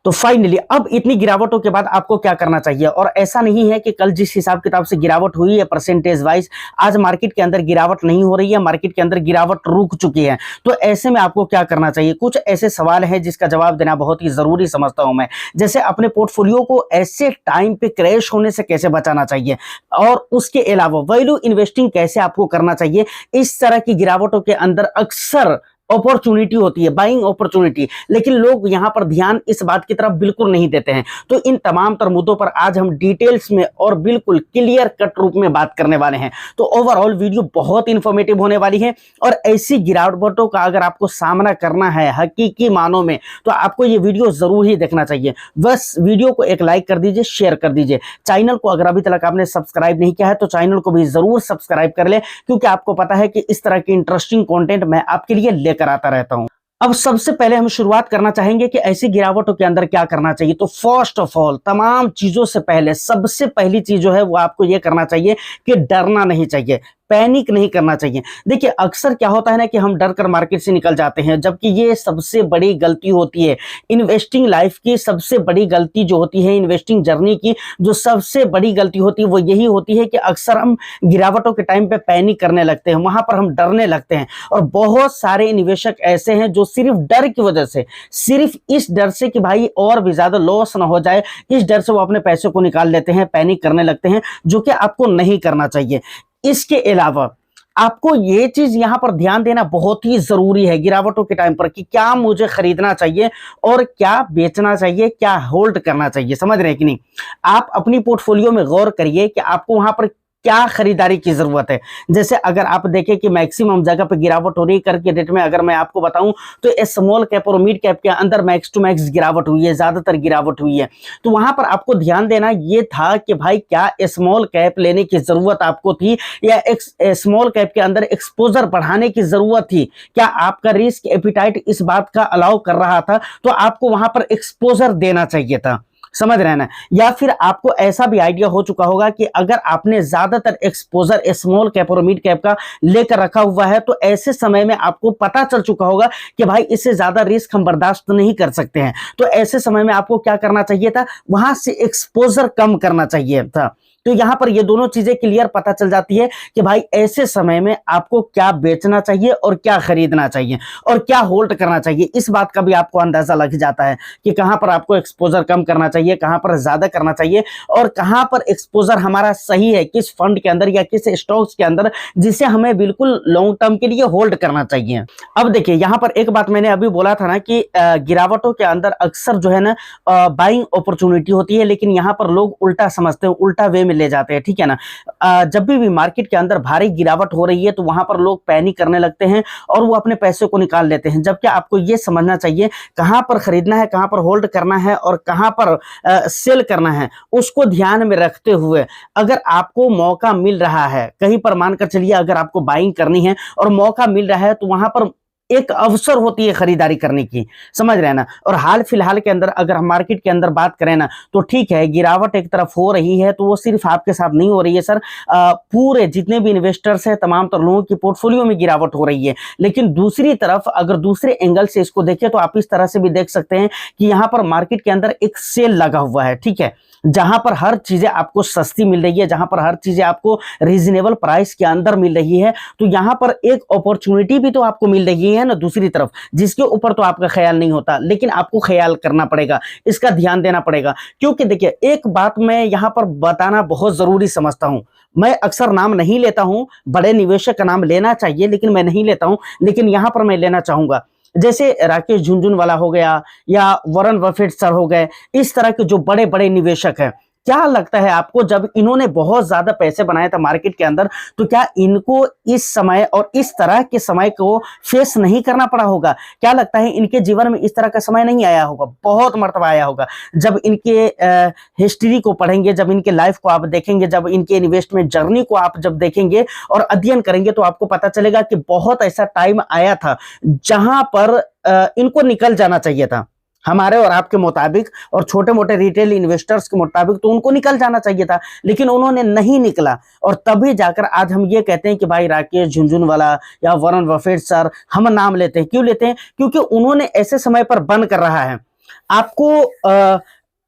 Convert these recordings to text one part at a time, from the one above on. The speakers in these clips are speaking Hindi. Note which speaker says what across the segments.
Speaker 1: तो फाइनली अब इतनी गिरावटों के बाद आपको क्या करना चाहिए। और ऐसा नहीं है कि कल जिस हिसाब किताब से गिरावट हुई है परसेंटेज वाइज, आज मार्केट के अंदर गिरावट नहीं हो रही है, मार्केट के अंदर गिरावट रुक चुकी है। तो ऐसे में आपको क्या करना चाहिए, कुछ ऐसे सवाल हैं जिसका जवाब देना बहुत ही जरूरी समझता हूं मैं। जैसे अपने पोर्टफोलियो को ऐसे टाइम पे क्रैश होने से कैसे बचाना चाहिए, और उसके अलावा वैल्यू इन्वेस्टिंग कैसे आपको करना चाहिए। इस तरह की गिरावटों के अंदर अक्सर अपॉर्चुनिटी होती है, बाइंग अपॉर्चुनिटी, लेकिन लोग यहां पर ध्यान इस बात की तरफ बिल्कुल नहीं देते हैं। तो इन तमाम तर मुद्दों पर आज हम डिटेल्स में और बिल्कुल क्लियर कट रूप में बात करने वाले हैं। तो ओवरऑल वीडियो बहुत इंफॉर्मेटिव होने वाली है, और ऐसी गिरावटों का अगर आपको सामना करना है हकीकी मानों में, तो आपको ये वीडियो जरूर ही देखना चाहिए। बस वीडियो को एक लाइक कर दीजिए, शेयर कर दीजिए। चैनल को अगर अभी तक आपने सब्सक्राइब नहीं किया है तो चैनल को भी जरूर सब्सक्राइब कर ले, क्योंकि आपको पता है कि इस तरह की इंटरेस्टिंग कंटेंट मैं आपके लिए कराता रहता हूं। अब सबसे पहले हम शुरुआत करना चाहेंगे कि ऐसी गिरावटों के अंदर क्या करना चाहिए। तो फर्स्ट ऑफ ऑल, तमाम चीजों से पहले सबसे पहली चीज जो है वो आपको यह करना चाहिए कि डरना नहीं चाहिए, पैनिक नहीं करना चाहिए। देखिए अक्सर क्या होता है ना कि हम डर कर मार्केट से निकल जाते हैं, जबकि ये सबसे बड़ी गलती होती है। इन्वेस्टिंग लाइफ की सबसे बड़ी गलती जो होती है, इन्वेस्टिंग जर्नी की जो सबसे बड़ी गलती होती है, वो यही होती है कि अक्सर हम गिरावटों के टाइम पे पैनिक करने लगते हैं, वहां पर हम डरने लगते हैं। और बहुत सारे निवेशक ऐसे हैं जो सिर्फ डर की वजह से, सिर्फ इस डर से कि भाई और भी ज्यादा लॉस ना हो जाए, इस डर से वो अपने पैसे को निकाल लेते हैं, पैनिक करने लगते हैं, जो कि आपको नहीं करना चाहिए। इसके अलावा आपको ये चीज यहां पर ध्यान देना बहुत ही जरूरी है गिरावटों के टाइम पर, कि क्या मुझे खरीदना चाहिए और क्या बेचना चाहिए, क्या होल्ड करना चाहिए। समझ रहे हैं कि नहीं। आप अपनी पोर्टफोलियो में गौर करिए कि आपको वहां पर क्या खरीदारी की जरूरत है। जैसे अगर आप देखें कि मैक्सिमम जगह पे गिरावट हो रही करके डेट में, अगर मैं आपको बताऊं तो स्मॉल कैप और मिड कैप के अंदर मैक्स टू मैक्स गिरावट हुई है, ज्यादातर गिरावट हुई है। तो वहां पर आपको ध्यान देना ये था कि भाई क्या स्मॉल कैप लेने की जरूरत आपको थी, या स्मॉल कैप के अंदर एक्सपोजर बढ़ाने की जरूरत थी। क्या आपका रिस्क एपिटाइट इस बात का अलाउ कर रहा था, तो आपको वहां पर एक्सपोजर देना चाहिए था। समझ रहे हैं ना। या फिर आपको ऐसा भी आइडिया हो चुका होगा कि अगर आपने ज्यादातर एक्सपोजर स्मॉल कैप और मिड कैप का लेकर रखा हुआ है, तो ऐसे समय में आपको पता चल चुका होगा कि भाई इससे ज्यादा रिस्क हम बर्दाश्त नहीं कर सकते हैं। तो ऐसे समय में आपको क्या करना चाहिए था, वहां से एक्सपोजर कम करना चाहिए था। तो यहां पर ये दोनों चीजें क्लियर पता चल जाती है कि भाई ऐसे समय में आपको क्या बेचना चाहिए और क्या खरीदना चाहिए और क्या होल्ड करना चाहिए। इस बात का भी आपको अंदाजा लग जाता है कि कहां पर आपको एक्सपोजर कम करना चाहिए, कहां पर ज्यादा करना चाहिए, और कहां पर एक्सपोजर हमारा सही है, किस फंड के अंदर या किस स्टॉक्स के अंदर, जिसे हमें बिल्कुल लॉन्ग टर्म के लिए होल्ड करना चाहिए। अब देखिए यहां पर एक बात मैंने अभी बोला था ना कि गिरावटों के अंदर अक्सर जो है ना बाइंग अपॉर्चुनिटी होती है, लेकिन यहां पर लोग उल्टा समझते हैं, उल्टा वे में ले जाते हैं। ठीक है ना। जब भी मार्केट के अंदर भारी गिरावट हो रही है तो वहां पर लोग पैनिक करने लगते हैं और वो अपने पैसे को निकाल लेते हैं, जबकि आपको ये समझना चाहिए कहां पर खरीदना है, कहां पर होल्ड करना है और कहां पर सेल करना है। उसको ध्यान में रखते हुए अगर आपको मौका मिल रहा है, कहीं पर मानकर चलिए अगर आपको बाइंग करनी है और मौका मिल रहा है, तो वहां पर एक अवसर होती है खरीदारी करने की। समझ रहे हैं ना। और हाल फिलहाल के अंदर अगर हम मार्केट के अंदर बात करें ना, तो ठीक है गिरावट एक तरफ हो रही है, तो वो सिर्फ आपके साथ नहीं हो रही है सर, पूरे जितने भी इन्वेस्टर्स हैं तमाम तर लोगों की पोर्टफोलियो में गिरावट हो रही है। लेकिन दूसरी तरफ अगर दूसरे एंगल से इसको देखें तो आप इस तरह से भी देख सकते हैं कि यहाँ पर मार्केट के अंदर एक सेल लगा हुआ है। ठीक है, जहां पर हर चीजें आपको सस्ती मिल रही है, जहां पर हर चीजें आपको रीजनेबल प्राइस के अंदर मिल रही है, तो यहां पर एक अपॉर्चुनिटी भी तो आपको मिल रही है ना दूसरी तरफ, जिसके ऊपर तो आपका ख्याल नहीं होता, लेकिन आपको ख्याल करना पड़ेगा, इसका ध्यान देना पड़ेगा। क्योंकि देखिए एक बात मैं यहां पर बताना बहुत जरूरी समझता हूं, मैं अक्सर नाम नहीं लेता हूं, बड़े निवेशक का नाम लेना चाहिए लेकिन मैं नहीं लेता हूं, लेकिन यहां पर मैं लेना चाहूंगा। जैसे राकेश झुनझुनवाला हो गया या वॉरेन बफेट सर हो गए, इस तरह के जो बड़े बड़े निवेशक हैं, क्या लगता है आपको जब इन्होंने बहुत ज्यादा पैसे बनाए थे मार्केट के अंदर, तो क्या इनको इस समय और इस तरह के समय को फेस नहीं करना पड़ा होगा? क्या लगता है इनके जीवन में इस तरह का समय नहीं आया होगा? बहुत मर्तबा आया होगा। जब इनके हिस्ट्री को पढ़ेंगे, जब इनके लाइफ को आप देखेंगे, जब इनके इन्वेस्टमेंट जर्नी को आप जब देखेंगे और अध्ययन करेंगे, तो आपको पता चलेगा कि बहुत ऐसा टाइम आया था जहां पर इनको निकल जाना चाहिए था हमारे और आपके मुताबिक, और छोटे मोटे रिटेल इन्वेस्टर्स के मुताबिक तो उनको निकल जाना चाहिए था, लेकिन उन्होंने नहीं निकला। और तभी जाकर आज हम ये कहते हैं कि भाई राकेश झुनझुनवाला या वॉरेन बफेट सर, हम नाम लेते हैं। क्यों लेते हैं? क्योंकि उन्होंने ऐसे समय पर बंद कर रहा है आपको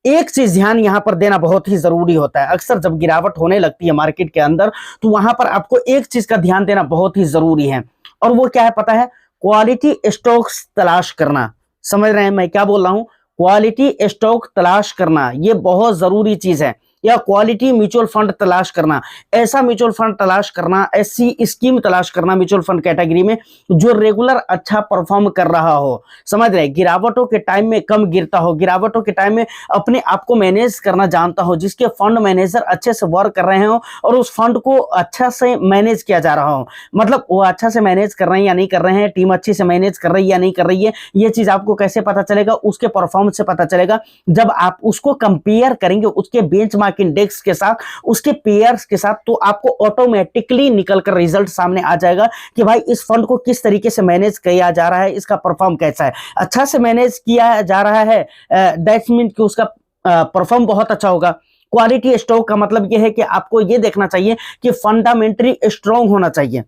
Speaker 1: एक चीज ध्यान यहां पर देना बहुत ही जरूरी होता है। अक्सर जब गिरावट होने लगती है मार्केट के अंदर, तो वहां पर आपको एक चीज का ध्यान देना बहुत ही जरूरी है, और वो क्या है पता है? क्वालिटी स्टॉक्स तलाश करना। समझ रहे हैं मैं क्या बोल रहा हूं? क्वालिटी स्टॉक तलाश करना ये बहुत जरूरी चीज है। या क्वालिटी म्यूचुअल फंड तलाश करना, ऐसा म्यूचुअल फंड तलाश करना, ऐसी स्कीम तलाश करना म्यूचुअल फंड कैटेगरी में जो रेगुलर अच्छा परफॉर्म कर रहा हो। समझ रहे? गिरावटों के टाइम में कम गिरता हो, गिरावटों के टाइम में अपने आप को मैनेज करना जानता हो, जिसके फंड मैनेजर अच्छे से वर्क कर रहे हो और उस फंड को अच्छा से मैनेज किया जा रहा हो। मतलब वो अच्छा से मैनेज कर रहे हैं या नहीं कर रहे हैं, टीम अच्छी से मैनेज कर रही है या नहीं कर रही है, ये चीज आपको कैसे पता चलेगा? उसके परफॉर्मेंस से पता चलेगा। जब आप उसको कंपेयर करेंगे उसके बेंचमार्क इंडेक्स के साथ, उसके पेयर्स के साथ, तो आपको ऑटोमेटिकली निकलकर रिजल्ट सामने आ जाएगा कि भाई इस फंड को किस तरीके से मैनेज किया जा रहा है, इसका परफॉर्म कैसा है। अच्छा से मैनेज किया जा रहा है, दैट्स मीन कि उसका परफॉर्म बहुत अच्छा होगा। क्वालिटी स्टॉक का मतलब यह है कि आपको यह देखना चाहिए कि फंडामेंटली स्ट्रांग होना चाहिए।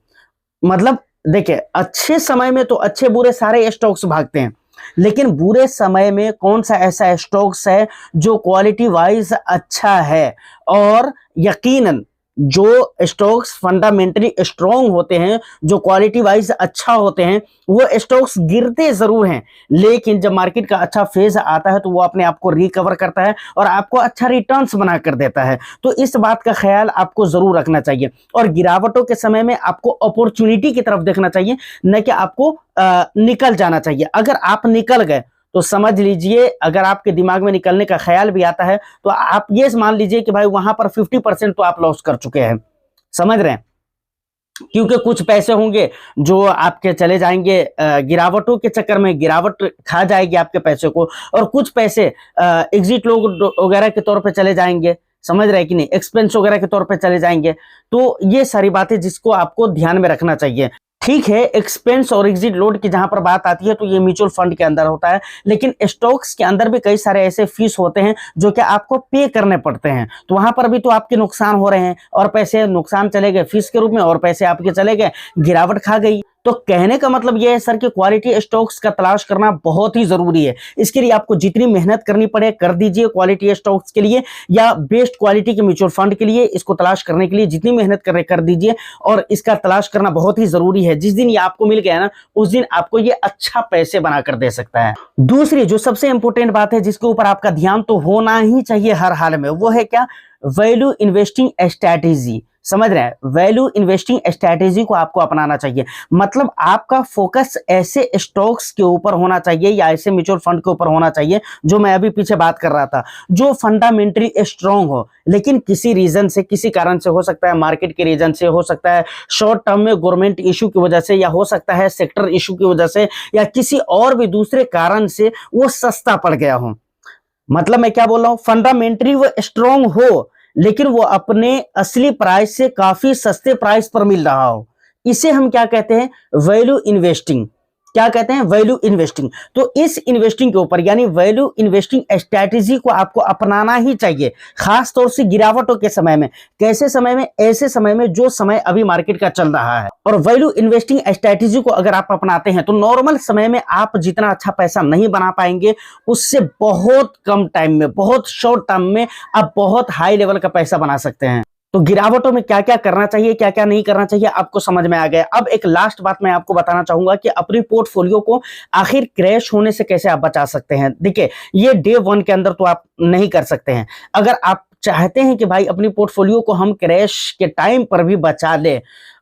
Speaker 1: मतलब देखिए, अच्छे समय में तो अच्छे बुरे सारे स्टॉक्स भागते हैं, लेकिन बुरे समय में कौन सा ऐसा स्टॉक्स है जो क्वालिटी वाइज अच्छा है? और यकीनन जो स्टॉक्स फंडामेंटली स्ट्रांग होते हैं, जो क्वालिटी वाइज अच्छा होते हैं, वो स्टॉक्स गिरते जरूर हैं, लेकिन जब मार्केट का अच्छा फेज आता है तो वो अपने आप को रिकवर करता है और आपको अच्छा रिटर्न्स बना कर देता है। तो इस बात का ख्याल आपको जरूर रखना चाहिए, और गिरावटों के समय में आपको अपॉर्चुनिटी की तरफ देखना चाहिए, न कि आपको निकल जाना चाहिए। अगर आप निकल गए तो समझ लीजिए, अगर आपके दिमाग में निकलने का ख्याल भी आता है तो आप ये मान लीजिए कि भाई वहां पर 50% तो आप लॉस कर चुके हैं। समझ रहे हैं? क्योंकि कुछ पैसे होंगे जो आपके चले जाएंगे गिरावटों के चक्कर में, गिरावट खा जाएगी आपके पैसे को, और कुछ पैसे एग्जिट लोग वगैरह के तौर पे चले जाएंगे। समझ रहे हैं कि नहीं? एक्सपेंस वगैरह के तौर पे चले जाएंगे। तो ये सारी बातें जिसको आपको ध्यान में रखना चाहिए। ठीक है, एक्सपेंस और एग्जिट लोड की जहां पर बात आती है तो ये म्यूचुअल फंड के अंदर होता है, लेकिन स्टॉक्स के अंदर भी कई सारे ऐसे फीस होते हैं जो कि आपको पे करने पड़ते हैं। तो वहां पर भी तो आपके नुकसान हो रहे हैं, और पैसे नुकसान चले गए फीस के रूप में, और पैसे आपके चले गए, गिरावट खा गई। तो कहने का मतलब यह है सर कि क्वालिटी स्टॉक्स का तलाश करना बहुत ही जरूरी है। इसके लिए आपको जितनी मेहनत करनी पड़े कर दीजिए क्वालिटी स्टॉक्स के लिए, या बेस्ट क्वालिटी के म्यूचुअल फंड के लिए। इसको तलाश करने के लिए जितनी मेहनत कर दीजिए, और इसका तलाश करना बहुत ही जरूरी है। जिस दिन ये आपको मिल गया ना, उस दिन आपको ये अच्छा पैसे बनाकर दे सकता है। दूसरी जो सबसे इंपॉर्टेंट बात है जिसके ऊपर आपका ध्यान तो होना ही चाहिए हर हाल में, वो है क्या? Value investing strategy. समझ रहे हैं? वैल्यू इन्वेस्टिंग स्ट्रैटेजी को आपको अपनाना चाहिए। मतलब आपका फोकस ऐसे स्टॉक्स के ऊपर होना चाहिए या ऐसे म्यूचुअल फंड के ऊपर होना चाहिए, जो मैं अभी पीछे बात कर रहा था, जो फंडामेंटली स्ट्रांग हो, लेकिन किसी रीजन से, किसी कारण से, हो सकता है मार्केट के रीजन से, हो सकता है शॉर्ट टर्म में गवर्नमेंट इशू की वजह से, या हो सकता है सेक्टर इशू की वजह से, या किसी और भी दूसरे कारण से वो सस्ता पड़ गया हो। मतलब मैं क्या बोल रहा हूं? फंडामेंटली वो स्ट्रांग हो, लेकिन वो अपने असली प्राइस से काफी सस्ते प्राइस पर मिल रहा हो। इसे हम क्या कहते हैं? Value investing. क्या कहते हैं? Value investing. तो इस इन्वेस्टिंग के ऊपर, यानी वैल्यू इन्वेस्टिंग स्ट्रैटेजी को आपको अपनाना ही चाहिए, खास तौर से गिरावटों के समय में। कैसे समय में? ऐसे समय में जो समय अभी मार्केट का चल रहा है। और वैल्यू इन्वेस्टिंग स्ट्रैटेजी को अगर आप अपनाते हैं तो नॉर्मल समय में आप जितना अच्छा पैसा नहीं बना पाएंगे, उससे बहुत कम टाइम में, बहुत शॉर्ट टर्म में आप बहुत हाई लेवल का पैसा बना सकते हैं। तो गिरावटों में क्या क्या करना चाहिए, क्या क्या नहीं करना चाहिए, आपको समझ में आ गया। अब एक लास्ट बात मैं आपको बताना चाहूंगा कि अपनी पोर्टफोलियो को आखिर क्रैश होने से कैसे आप बचा सकते हैं। देखिए, ये डे वन के अंदर तो आप नहीं कर सकते हैं। अगर आप चाहते हैं कि भाई अपनी पोर्टफोलियो को हम क्रैश के टाइम पर भी बचा ले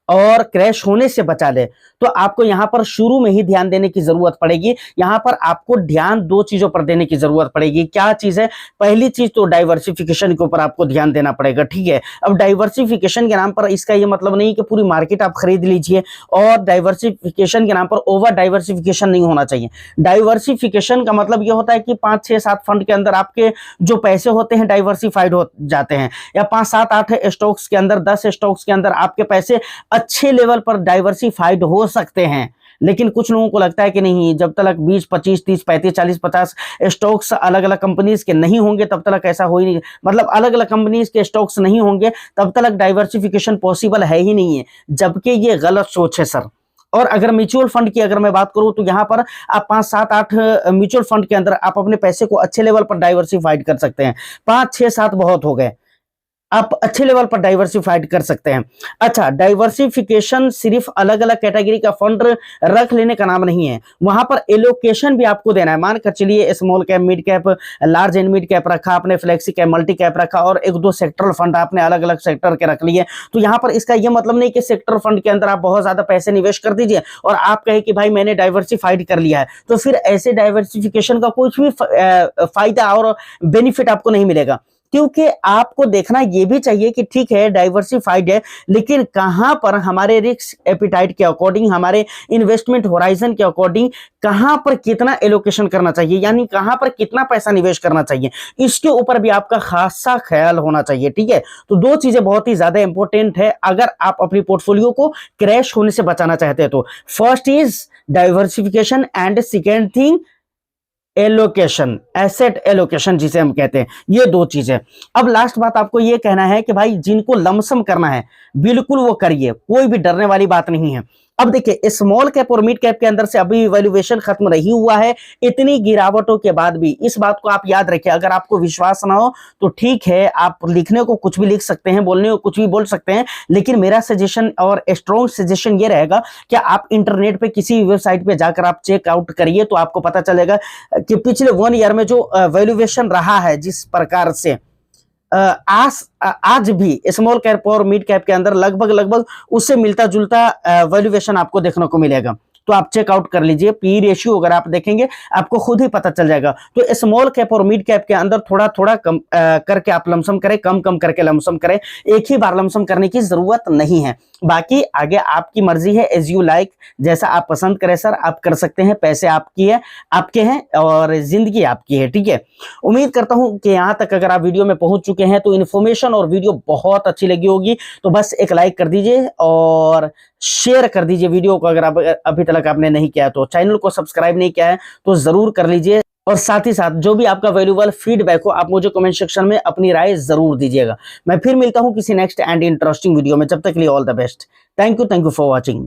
Speaker 1: और क्रैश होने से बचा ले, तो आपको यहां पर शुरू में ही ध्यान देने की जरूरत पड़ेगी। यहां पर आपको ध्यान दो चीजों पर देने की जरूरत पड़ेगी। क्या चीज है? पहली चीज तो डाइवर्सिफिकेशन के ऊपर आपको ध्यान देना पड़ेगा। ठीक है, अब डाइवर्सिफिकेशन के नाम पर इसका यह मतलब नहीं कि पूरी मार्केट आप खरीद लीजिए, और डाइवर्सिफिकेशन के नाम पर ओवर डाइवर्सिफिकेशन नहीं होना चाहिए। डाइवर्सिफिकेशन का मतलब यह होता है कि 5, 6, 7 फंड के अंदर आपके जो पैसे होते हैं डाइवर्सिफाइड हो जाते हैं, या 5, 7, 8 स्टॉक्स के अंदर, 10 स्टॉक्स के अंदर आपके पैसे अच्छे लेवल पर डाइवर्सिफाइड हो सकते हैं। लेकिन कुछ लोगों को लगता है कि नहीं, जब तक 20, 25, 30, 35, 40, 50 स्टॉक्स अलग अलग कंपनीज के नहीं होंगे तब तक ऐसा हो ही नहीं, मतलब अलग अलग कंपनीज के स्टॉक्स नहीं होंगे तब तक डाइवर्सिफिकेशन पॉसिबल है ही नहीं है। जबकि ये गलत सोच है सर। और अगर म्यूचुअल फंड की अगर मैं बात करूं तो यहाँ पर आप 5, 7, 8 म्यूचुअल फंड के अंदर आप अपने पैसे को अच्छे लेवल पर डाइवर्सिफाइड कर सकते हैं। 5, 6, 7 बहुत हो गए, आप अच्छे लेवल पर डाइवर्सिफाइड कर सकते हैं। अच्छा, डाइवर्सिफिकेशन सिर्फ अलग अलग कैटेगरी का फंड रख लेने का नाम नहीं है, वहां पर एलोकेशन भी आपको देना है। मानकर चलिए small cap, mid cap, large and mid cap रखा आपने, फ्लेक्सी कैप, मल्टी कैप रखा और 1-2 सेक्टरल फंड आपने अलग अलग सेक्टर के रख लिए। तो यहाँ पर इसका यह मतलब नहीं कि सेक्टर फंड के अंदर आप बहुत ज्यादा पैसे निवेश कर दीजिए और आप कहे कि भाई मैंने डाइवर्सिफाइड कर लिया है, तो फिर ऐसे डाइवर्सिफिकेशन का कुछ भी फायदा और बेनिफिट आपको नहीं मिलेगा। क्योंकि आपको देखना ये भी चाहिए कि ठीक है डाइवर्सिफाइड है, लेकिन कहां पर हमारे रिस्क एपिटाइट के अकॉर्डिंग, हमारे इन्वेस्टमेंट होराइजन के अकॉर्डिंग कहां पर कितना एलोकेशन करना चाहिए, यानी कहां पर कितना पैसा निवेश करना चाहिए, इसके ऊपर भी आपका खासा ख्याल होना चाहिए। ठीक है, तो 2 चीजें बहुत ही ज्यादा इंपॉर्टेंट है अगर आप अपनी पोर्टफोलियो को क्रैश होने से बचाना चाहते हैं। तो first is diversification and second thing allocation, asset allocation जिसे हम कहते हैं, ये 2 चीजें। अब लास्ट बात आपको ये कहना है कि भाई जिनको लमसम करना है बिल्कुल वो करिए, कोई भी डरने वाली बात नहीं है। अब देखिए स्मॉल कैप और मिड कैप के अंदर से अभी वैल्यूएशन खत्म नहीं हुआ है, इतनी गिरावटों के बाद भी। इस बात को आप याद रखिए, अगर आपको विश्वास ना हो तो ठीक है, आप लिखने को कुछ भी लिख सकते हैं, बोलने को कुछ भी बोल सकते हैं, लेकिन मेरा सजेशन और स्ट्रॉन्ग सजेशन ये रहेगा कि आप इंटरनेट पे किसी वेबसाइट पे जाकर आप चेकआउट करिए, तो आपको पता चलेगा कि पिछले 1 ईयर में जो वैल्यूएशन रहा है जिस प्रकार से आज भी स्मॉल कैप और मिड कैप के अंदर लगभग उससे मिलता जुलता वैल्यूएशन आपको देखने को मिलेगा। तो आप चेकआउट कर लीजिए, पी रेशियो अगर आप देखेंगे आपको खुद ही पता चल जाएगा। तो स्मॉल कैप और मिड कैप के अंदर थोड़ा थोड़ा कम करके आप लमसम करें, कम कम करके लमसम करें, एक ही बार लमसम करने की जरूरत नहीं है। बाकी आगे आपकी मर्जी है, एज यू लाइक, जैसा आप पसंद करें सर आप कर सकते हैं। पैसे आपके हैं और जिंदगी आपकी है। ठीक है, उम्मीद करता हूं कि यहां तक अगर आप वीडियो में पहुंच चुके हैं तो इन्फॉर्मेशन और वीडियो बहुत अच्छी लगी होगी, तो बस एक लाइक कर दीजिए और शेयर कर दीजिए वीडियो को। अगर आप अभी तक आपने नहीं किया तो चैनल को सब्सक्राइब नहीं किया है तो जरूर कर लीजिए, और साथ ही साथ जो भी आपका वैल्यूएबल फीडबैक हो आप मुझे कमेंट सेक्शन में अपनी राय जरूर दीजिएगा। मैं फिर मिलता हूं किसी नेक्स्ट एंड इंटरेस्टिंग वीडियो में, जब तक के लिए all the best. Thank you for watching.